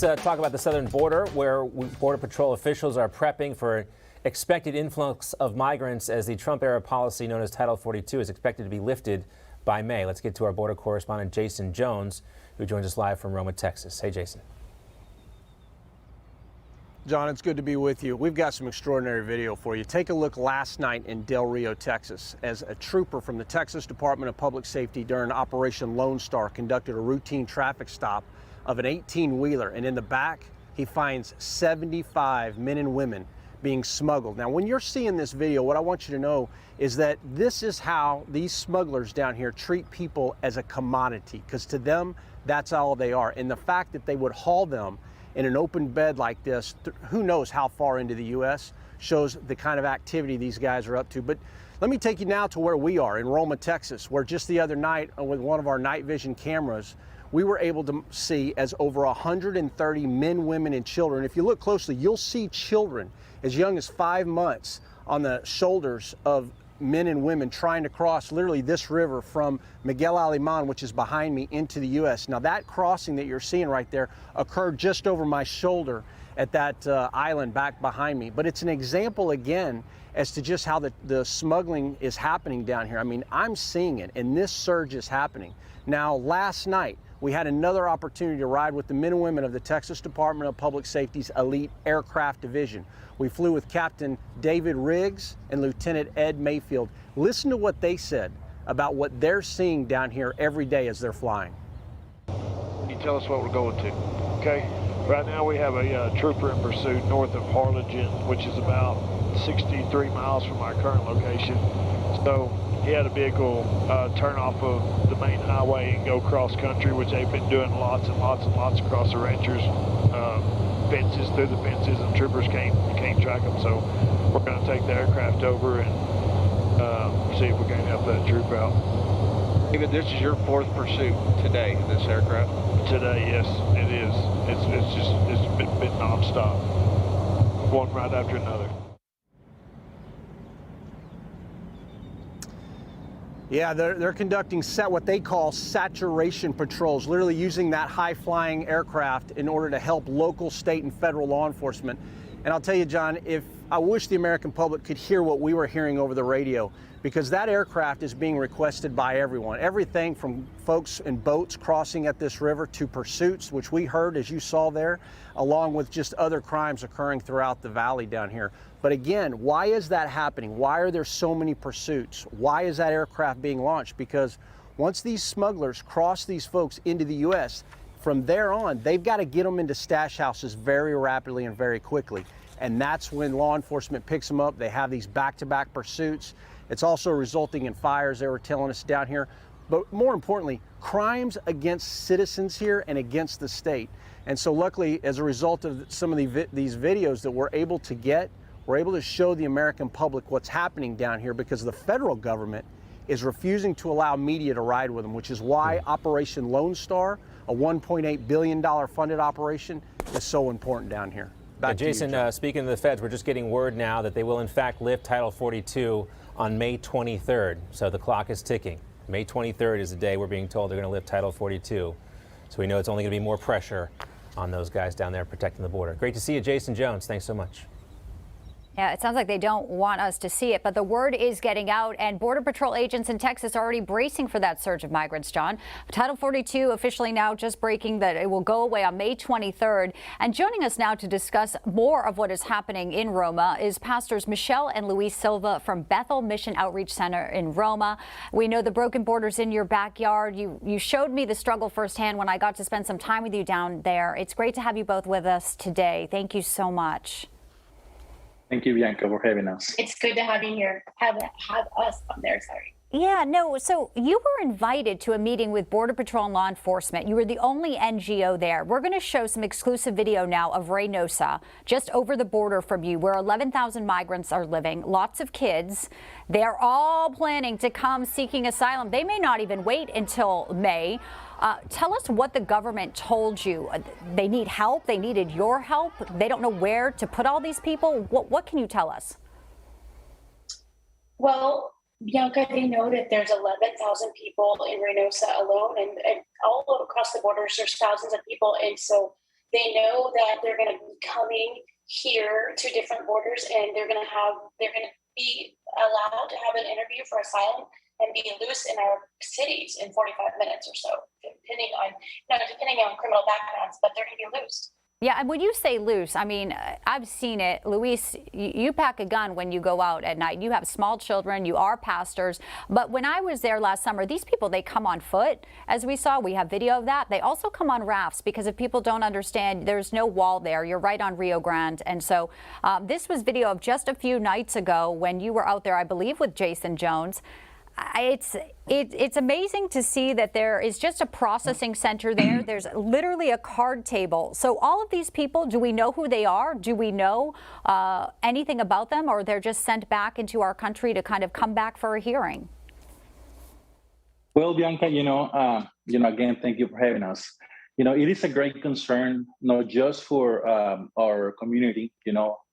Let's talk about the southern border, where Border Patrol officials are prepping for expected influx of migrants as the Trump-era policy known as Title 42 is expected to be lifted by May. Let's get to our border correspondent Jaeson Jones, who joins us live from Roma, Texas. Hey, Jaeson. John, it's good to be with you. We've got some extraordinary video for you. Take a look last night in Del Rio, Texas, as a trooper from the Texas Department of Public Safety during Operation Lone Star conducted a routine traffic stop of an 18-wheeler, and in the back, he finds 75 men and women being smuggled. Now, when you're seeing this video, what I want you to know is that this is how these smugglers down here treat people as a commodity, because to them, that's all they are. And the fact that they would haul them in an open bed like this, who knows how far into the U.S., shows the kind of activity these guys are up to. But let me take you now to where we are in Roma, Texas, where just the other night with one of our night vision cameras, we were able to see as over 130 men, women, and children. If you look closely, you'll see children as young as 5 months on the shoulders of men and women trying to cross literally this river from Miguel Alemán, which is behind me, into the U.S. Now, that crossing that you're seeing right there occurred just over my shoulder at that island back behind me. But it's an example, again, as to just how the smuggling is happening down here. I mean, I'm seeing it, and this surge is happening. Now, last night, we had another opportunity to ride with the men and women of the Texas Department of Public Safety's Elite Aircraft Division. We flew with Captain David Riggs and Lieutenant Ed Mayfield. Listen to what they said about what they're seeing down here every day as they're flying. Can you tell us what we're going to? Okay, right now we have a trooper in pursuit north of Harlingen, which is about 63 miles from our current location. So he had a vehicle turn off of the main highway and go cross country, which they've been doing lots and lots and lots across the ranchers, fences, through the fences, and troopers can't track them. So we're going to take the aircraft over and see if we can help that troop out. David, this is your fourth pursuit today, this aircraft? Today, yes, it is. It's been nonstop, one right after another. Yeah, they're conducting what they call saturation patrols, literally using that high-flying aircraft in order to help local, state, and federal law enforcement. And I'll tell you, John, I wish the American public could hear what we were hearing over the radio, because that aircraft is being requested by everyone. Everything from folks in boats crossing at this river to pursuits, which we heard, as you saw there, along with just other crimes occurring throughout the valley down here. But again, why is that happening? Why are there so many pursuits? Why is that aircraft being launched? Because once these smugglers cross these folks into the U.S., from there on, they've got to get them into stash houses very rapidly and very quickly. And that's when law enforcement picks them up. They have these back-to-back pursuits. It's also resulting in fires, they were telling us down here. But more importantly, crimes against citizens here and against the state. And so luckily, as a result of some of these videos that we're able to get, we're able to show the American public what's happening down here, because the federal government is refusing to allow media to ride with them, which is why Operation Lone Star, a $1.8 billion funded operation, is so important down here. Back to Jaeson, you, speaking of the feds, we're just getting word now that they will in fact lift Title 42 on May 23rd. So the clock is ticking. May 23rd is the day we're being told they're going to lift Title 42. So we know it's only going to be more pressure on those guys down there protecting the border. Great to see you, Jaeson Jones. Thanks so much. Yeah, it sounds like they don't want us to see it, but the word is getting out, and Border Patrol agents in Texas are already bracing for that surge of migrants, John. Title 42 officially now just breaking that it will go away on May 23rd. And joining us now to discuss more of what is happening in Roma is Pastors Maria and Luis Silva from Bethel Mission Outreach Center in Roma. We know the broken border's in your backyard. You showed me the struggle firsthand when I got to spend some time with you down there. It's great to have you both with us today. Thank you so much. Thank you, Bianca, for having us. It's good to have you here. Have us on there, sorry. Yeah, no, so you were invited to a meeting with Border Patrol and law enforcement. You were the only NGO there. We're going to show some exclusive video now of Reynosa, just over the border from you, where 11,000 migrants are living, lots of kids. They're all planning to come seeking asylum. They may not even wait until May. Tell us what the government told you. They need help. They needed your help. They don't know where to put all these people. What can you tell us? Well, Bianca, they know that there's 11,000 people in Reynosa alone, and all across the borders, there's thousands of people. And so They know that they're going to be coming here to different borders, and they're going to be allowed to have an interview for asylum and be loose in our cities in 45 minutes or so, depending on criminal backgrounds, but they're going to be loose. Yeah, and when you say loose, I mean, I've seen it. Luis, you pack a gun when you go out at night. You have small children, you are pastors. But when I was there last summer, these people, they come on foot, as we saw. We have video of that. They also come on rafts, because if people don't understand, there's no wall there. You're right on Rio Grande. And so this was video of just a few nights ago when you were out there, I believe, with Jaeson Jones. It's amazing to see that there is just a processing center there. There's literally a card table. So all of these people, do we know who they are? Do we know anything about them, or they're just sent back into our country to kind of come back for a hearing? Well, Bianca, again, thank you for having us. It is a great concern, not just for our community,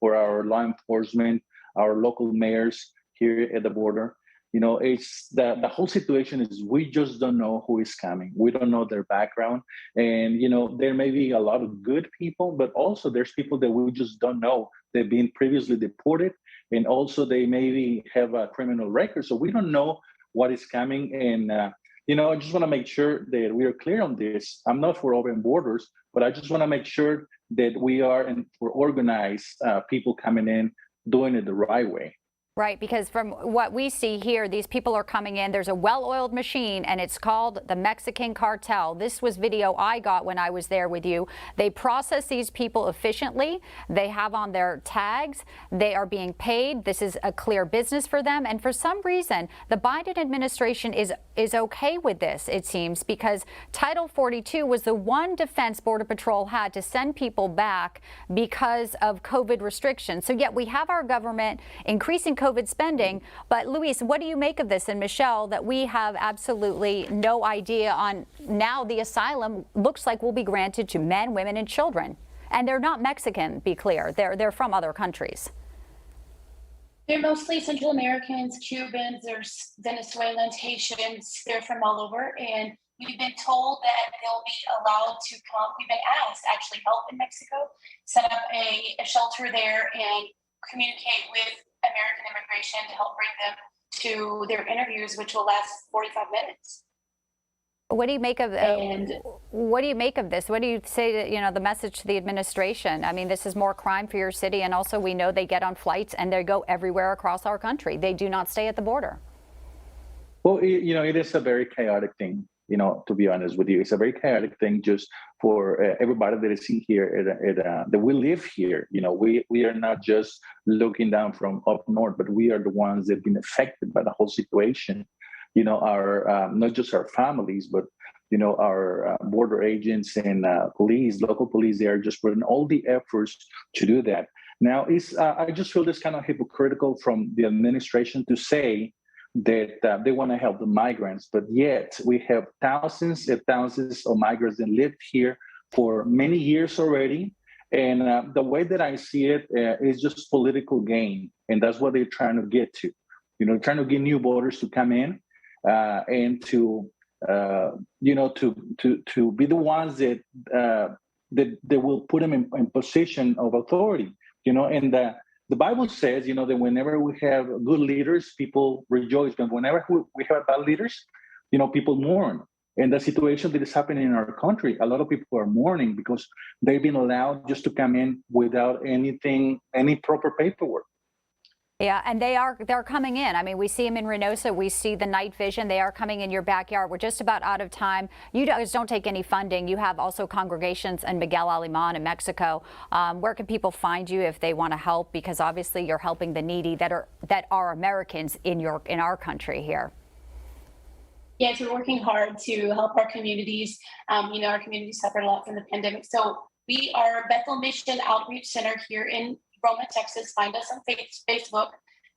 for our law enforcement, our local mayors here at the border. It's the whole situation is we just don't know who is coming. We don't know their background. And, there may be a lot of good people, but also there's people that we just don't know. They've been previously deported, and also they maybe have a criminal record. So we don't know what is coming. And, I just want to make sure that we are clear on this. I'm not for open borders, but I just want to make sure that we are and for organized people coming in, doing it the right way. Right, because from what we see here, these people are coming in. There's a well-oiled machine, and it's called the Mexican cartel. This was video I got when I was there with you. They process these people efficiently. They have on their tags. They are being paid. This is a clear business for them. And for some reason, the Biden administration is okay with this, it seems, because Title 42 was the one defense Border Patrol had to send people back because of COVID restrictions. So yet we have our government increasing COVID spending. But Luis, what do you make of this? And Michelle, that we have absolutely no idea on now the asylum looks like will be granted to men, women, and children. And they're not Mexican, be clear. They're from other countries. They're mostly Central Americans, Cubans, there's Venezuelans, Haitians. They're from all over. And we've been told that they'll be allowed to come. We've been asked actually help in Mexico, set up a shelter there and communicate with American immigration to help bring them to their interviews, which will last 45 minutes. What do you make of what do you make of this? What do you say to, the message to the administration? I mean, this is more crime for your city, and also we know they get on flights and they go everywhere across our country. They do not stay at the border. Well, it is a very chaotic thing. To be honest with you, it's a very chaotic thing just for everybody that is in here, that we live here. We are not just looking down from up north, but we are the ones that have been affected by the whole situation. Our not just our families, but our border agents and police, local police, they are just putting all the efforts to do that. Now, I just feel this kind of hypocritical from the administration to say that they want to help the migrants, but yet we have thousands and thousands of migrants that lived here for many years already. And the way that I see it is just political gain. And that's what they're trying to get to, trying to get new voters to come in and to be the ones that will put them in position of authority, and the Bible says, that whenever we have good leaders, people rejoice. But whenever we have bad leaders, people mourn. And the situation that is happening in our country, a lot of people are mourning because they've been allowed just to come in without any proper paperwork. Yeah, and they're coming in. I mean, we see them in Reynosa. We see the night vision. They are coming in your backyard. We're just about out of time. You guys don't take any funding. You have also congregations in Miguel Alemán in Mexico. Where can people find you if they want to help? Because obviously you're helping the needy that are Americans in our country here. Yes, we're working hard to help our communities. Our communities suffered a lot from the pandemic. So we are Bethel Mission Outreach Center here in Roma, Texas. Find us on Facebook,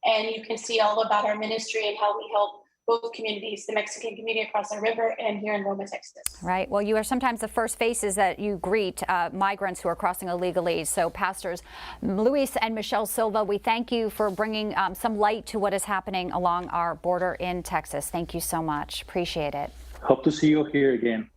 and you can see all about our ministry and how we help both communities, the Mexican community across the river and here in Roma, Texas. Right. Well, you are sometimes the first faces that you greet migrants who are crossing illegally. So Pastors Luis and Michelle Silva, we thank you for bringing some light to what is happening along our border in Texas. Thank you so much. Appreciate it. Hope to see you here again.